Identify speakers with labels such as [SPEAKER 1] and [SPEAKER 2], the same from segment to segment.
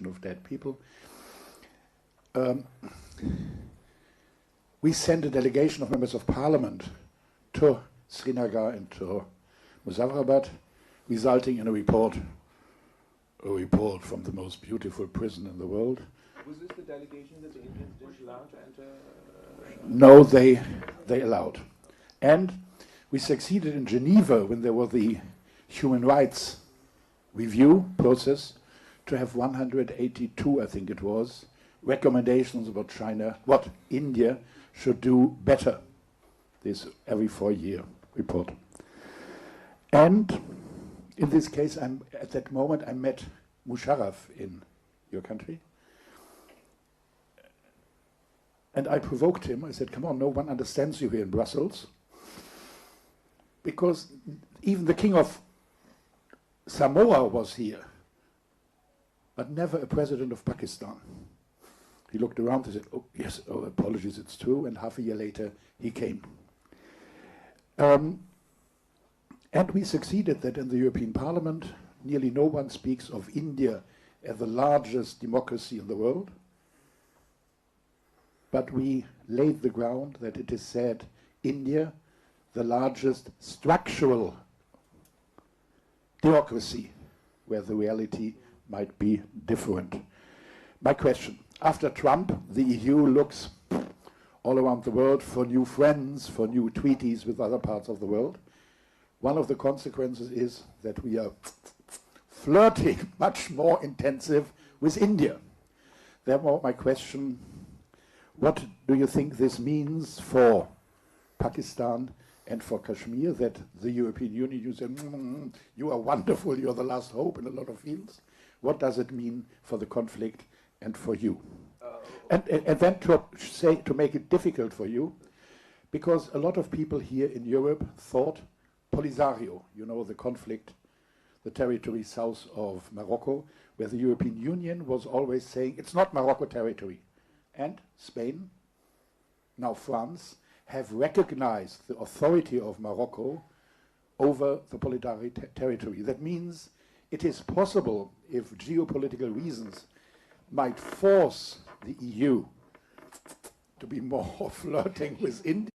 [SPEAKER 1] delegation of dead people. We sent a delegation of members of parliament to Srinagar and to Muzaffarabad, resulting in a report from the most beautiful prison in the world.
[SPEAKER 2] Was this the delegation that the Indians didn't allow to enter?
[SPEAKER 1] No, they allowed. And we succeeded in Geneva, when there was the human rights review process, to have 182, I think it was, recommendations about China, what India should do better. This every 4-year report. And in this case, at that moment, I met Musharraf in your country. And I provoked him. I said, come on, no one understands you here in Brussels. Because even the king of Samoa was here, but never a president of Pakistan. He looked around and said, oh, yes, oh, apologies, it's true. And half a year later, he came. And we succeeded that in the European Parliament, nearly no one speaks of India as the largest democracy in the world. But we laid the ground that it is said India, the largest structural democracy, where the reality might be different. My question, after Trump, the EU looks all around the world for new friends, for new treaties with other parts of the world. One of the consequences is that we are flirting much more intensive with India. Therefore, my question, what do you think this means for Pakistan and for Kashmir, that the European Union, you say, you are wonderful, you're the last hope in a lot of fields. What does it mean for the conflict and for you? And then to make it difficult for you, because a lot of people here in Europe thought Polisario, you know, the conflict, the territory south of Morocco, where the European Union was always saying, it's not Morocco territory. And Spain, now France, have recognized the authority of Morocco over the Polisario territory. That means it is possible, if geopolitical reasons might force the EU to be more flirting with India,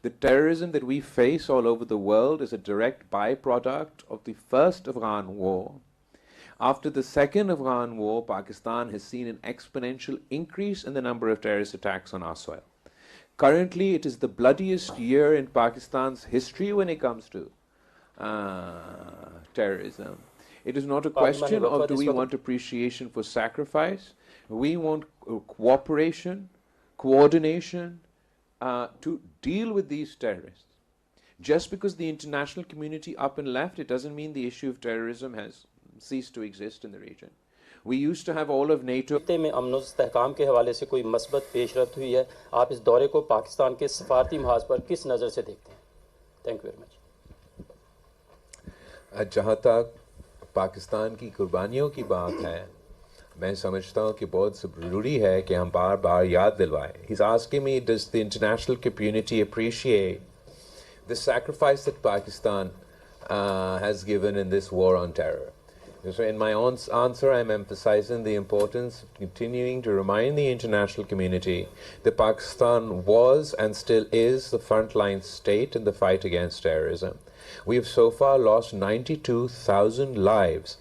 [SPEAKER 3] The terrorism that we face all over the world is a direct byproduct of the first Afghan war. After the second Afghan war, Pakistan has seen an exponential increase in the number of terrorist attacks on our soil. Currently, it is the bloodiest year in Pakistan's history when it comes to terrorism. It is not a question of do we want appreciation for sacrifice. We want cooperation, coordination to deal with these terrorists. Just because the international community up and left, it doesn't mean the issue of terrorism has ceased to exist in the region. We used to have all of NATO.
[SPEAKER 4] में अमन और इस्तेहकाम के हवाले से कोई मस्बत पेशरफ्त हुई है? आप इस दौरे को पाकिस्तान के सफारती महाज पर किस नज़र से देखते हैं? Thank you very much.
[SPEAKER 3] जहाँ तक पाकिस्तान की कुर्बानियों की बात है, मैं समझता हूँ कि बहुत ज़रूरी है कि हम बार बार याद दिलवाएं. He's asking me, does the international community appreciate the sacrifice that Pakistan has given in this war on terror? So in my own answer, I'm emphasizing the importance of continuing to remind the international community that Pakistan was and still is the frontline state in the fight against terrorism. We have so far lost 92,000 lives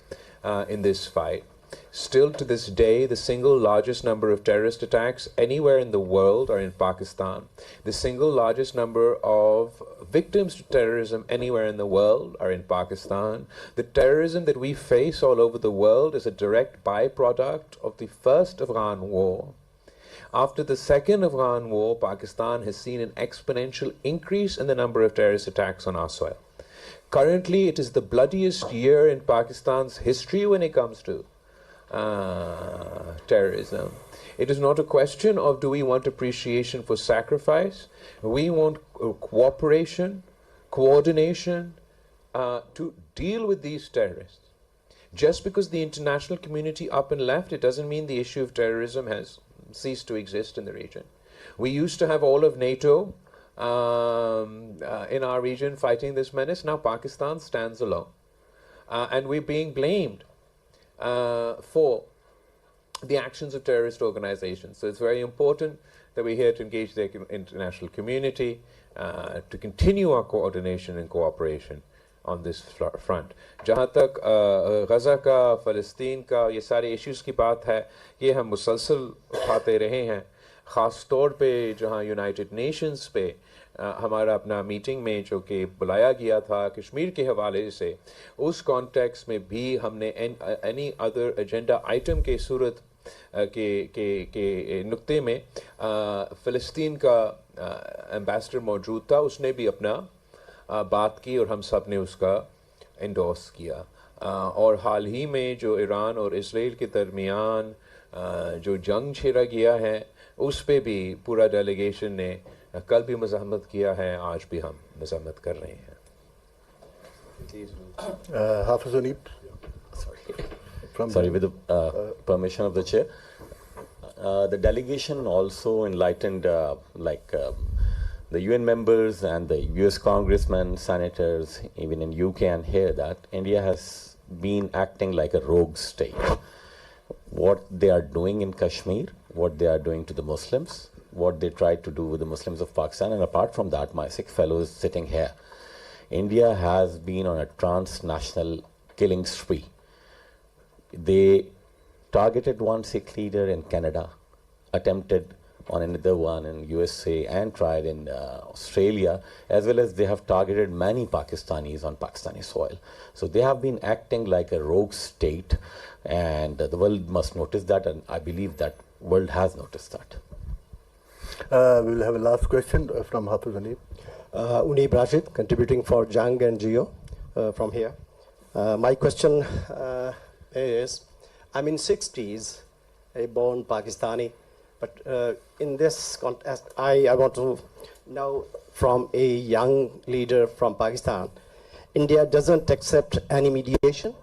[SPEAKER 3] in this fight. Still to this day, the single largest number of terrorist attacks anywhere in the world are in Pakistan. The single largest number of victims to terrorism anywhere in the world are in Pakistan. The terrorism that we face all over the world is a direct byproduct of the first Afghan war. After the second Afghan war, Pakistan has seen an exponential increase in the number of terrorist attacks on our soil. Currently, it is the bloodiest year in Pakistan's history when it comes to terrorism. It is not a question of do we want appreciation for sacrifice. We want cooperation, coordination to deal with these terrorists. Just because the international community up and left, it doesn't mean the issue of terrorism has ceased to exist in the region. We used to have all of NATO in our region fighting this menace. Now Pakistan stands alone. And we're being blamed for the actions of terrorist organizations. So it's very important that we're here to engage the international community to continue our coordination and cooperation on this front. जहाँ तक गज़ा का, फ़लस्तीन का, ये सारे issues की बात है, ये हम मुसलसल उठाते रहे हैं. ख़ास तौर पे जहाँ यूनाइटेड नेशंस पे हमारा अपना मीटिंग में जो कि बुलाया गया था कश्मीर के हवाले से, उस कॉन्टेक्स्ट में भी हमने एनी अदर एजेंडा आइटम के सूरत के नुक्ते में फ़लस्तीन का एम्बेसडर मौजूद था, उसने भी अपना बात की और हम सब ने उसका एंडोर्स किया. और हाल ही में जो ईरान और इसराइल के दरमियान जो जंग छेड़ा गया है, उस पे भी पूरा डेलीगेशन ने कल भी मज़ाहमत किया है, आज भी हम मज़ाहमत कर रहे हैं.
[SPEAKER 5] Hafiz
[SPEAKER 6] Sorry, with the permission of the chair. The delegation also enlightened the UN members and the US congressmen, senators, even in UK and here, that India has been acting like a rogue state. What they are doing in Kashmir, what they are doing to the Muslims, what they tried to do with the Muslims of Pakistan, and apart from that, my Sikh fellows sitting here, India has been on a transnational killing spree. They targeted one Sikh leader in Canada, attempted on another one in USA, and tried in Australia, as well as they have targeted many Pakistanis on Pakistani soil. So they have been acting like a rogue state, and the world must notice that, and I believe that world has noticed that.
[SPEAKER 5] We will have a last question from Hafiz Unib.
[SPEAKER 7] Unib Rashid, contributing for Jang and Geo from here. My question is, I'm in 60s, a born Pakistani, but in this context, I want to know from a young leader from Pakistan, India doesn't accept any mediation,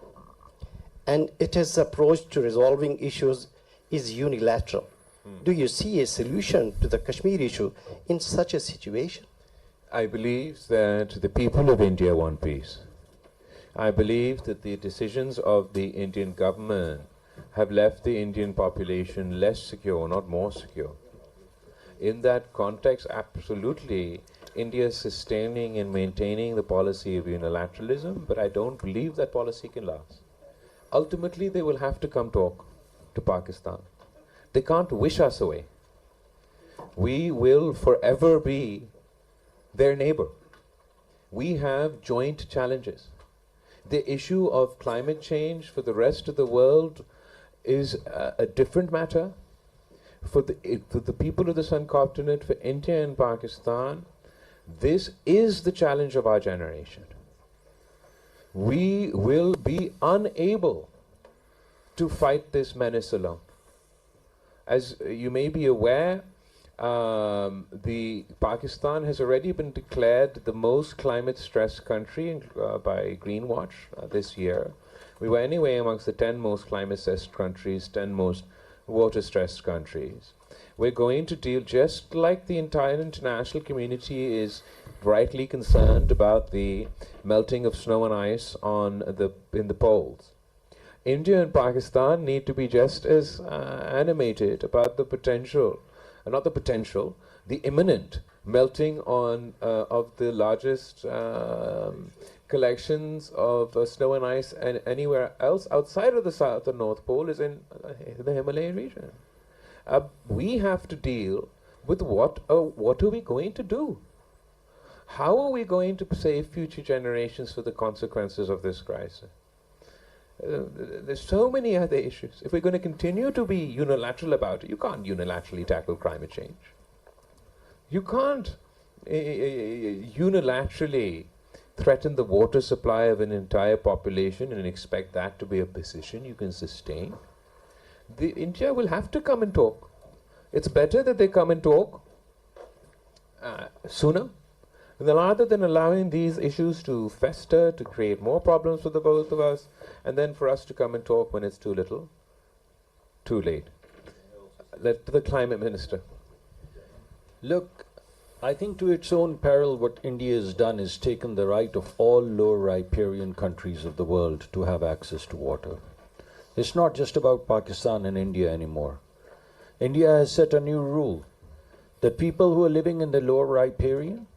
[SPEAKER 7] and its approach to resolving issues is unilateral. Do you see a solution to the Kashmir issue in such a situation?
[SPEAKER 3] I believe that the people of India want peace. I believe that the decisions of the Indian government have left the Indian population less secure, not more secure. In that context, absolutely, India is sustaining and maintaining the policy of unilateralism, but I don't believe that policy can last. Ultimately, they will have to come talk to Pakistan. They can't wish us away. We will forever be their neighbor. We have joint challenges. The issue of climate change for the rest of the world is a different matter. For the people of the subcontinent, for India and Pakistan, this is the challenge of our generation. We will be unable to fight this menace alone. As you may be aware, Pakistan has already been declared the most climate-stressed country by Greenwatch this year. We were anyway amongst the 10 most climate-stressed countries, 10 most water-stressed countries. We're going to deal, just like the entire international community is rightly concerned about the melting of snow and ice in the poles. India and Pakistan need to be just as animated about the potential, the imminent melting of the largest collections of snow and ice and anywhere else outside of the South and North Pole is in the Himalayan region. We have to deal with what are we going to do? How are we going to save future generations for the consequences of this crisis? There's so many other issues. If we're going to continue to be unilateral about it, you can't unilaterally tackle climate change. You can't unilaterally threaten the water supply of an entire population and expect that to be a position you can sustain. India will have to come and talk. It's better that they come and talk sooner, rather than allowing these issues to fester, to create more problems for the both of us, and then for us to come and talk when it's too little, too late. Let the Climate Minister.
[SPEAKER 8] Look, I think to its own peril what India has done is taken the right of all lower riparian countries of the world to have access to water. It's not just about Pakistan and India anymore. India has set a new rule that people who are living in the lower riparian,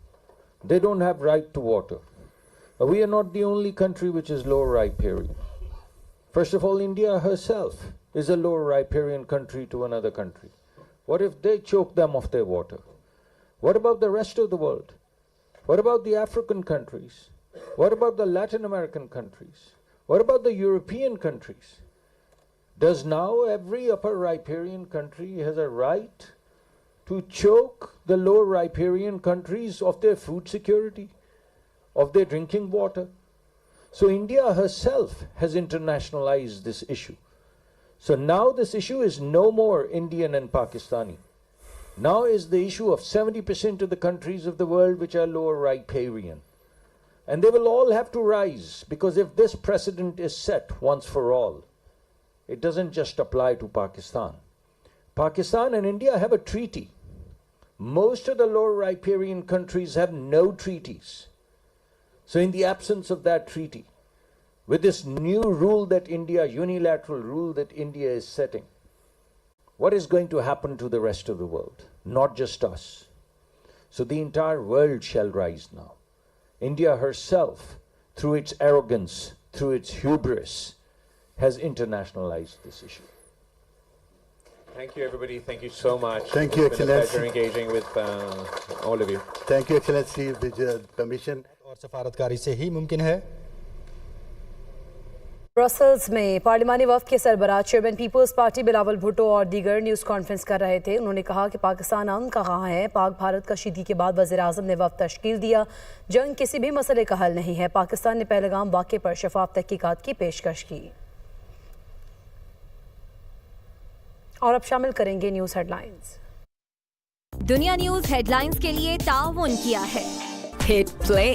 [SPEAKER 8] they don't have right to water. But we are not the only country which is lower riparian. First of all, India herself is a lower riparian country to another country. What if they choke them of their water? What about the rest of the world? What about the African countries? What about the Latin American countries? What about the European countries? Does now every upper riparian country has a right to choke the lower riparian countries of their food security, of their drinking water? So India herself has internationalized this issue. So now this issue is no more Indian and Pakistani. Now is the issue of 70% of the countries of the world which are lower riparian. And they will all have to rise, because if this precedent is set once for all, it doesn't just apply to Pakistan. Pakistan and India have a treaty. Most of the lower riparian countries have no treaties. So in the absence of that treaty, with this new rule that India, unilateral rule that India is setting, what is going to happen to the rest of the world? Not just us. So the entire world shall rise now. India herself, through its arrogance, through its hubris, has internationalized this issue.
[SPEAKER 3] Thank you, everybody. Thank you so much.
[SPEAKER 5] Thank you,
[SPEAKER 3] It's been a
[SPEAKER 5] Excellency.
[SPEAKER 3] pleasure engaging with all of you.
[SPEAKER 5] Thank you, Excellency, with your permission.
[SPEAKER 9] और सफारतकारी से ही मुमकिन है।
[SPEAKER 10] Brussels में पार्लिमानी वफ़द के सरबराह chairman peoples party Balawal Bhutto और दीगर news conference कर रहे थे। उन्होंने कहा कि पाकिस्तान अमन कहाँ है। पाक भारत कशीदगी के बाद वज़ीर-ए-आज़म ने वफ़द तश्कील दिया। जंग किसी भी मसले का हल नहीं है। पाकिस्तान ने पहलगाम वाक़े पर शफाफ तहकीकात की पेशकश की। और अब शामिल करेंगे न्यूज़ हेडलाइंस।
[SPEAKER 11] दुनिया न्यूज़ हेडलाइंस के लिए ताउन किया है hit play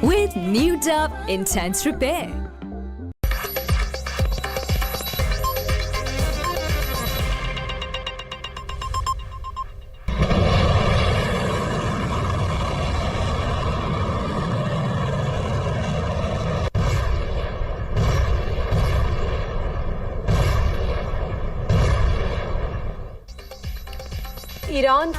[SPEAKER 11] with new dub intense repair.
[SPEAKER 10] Iran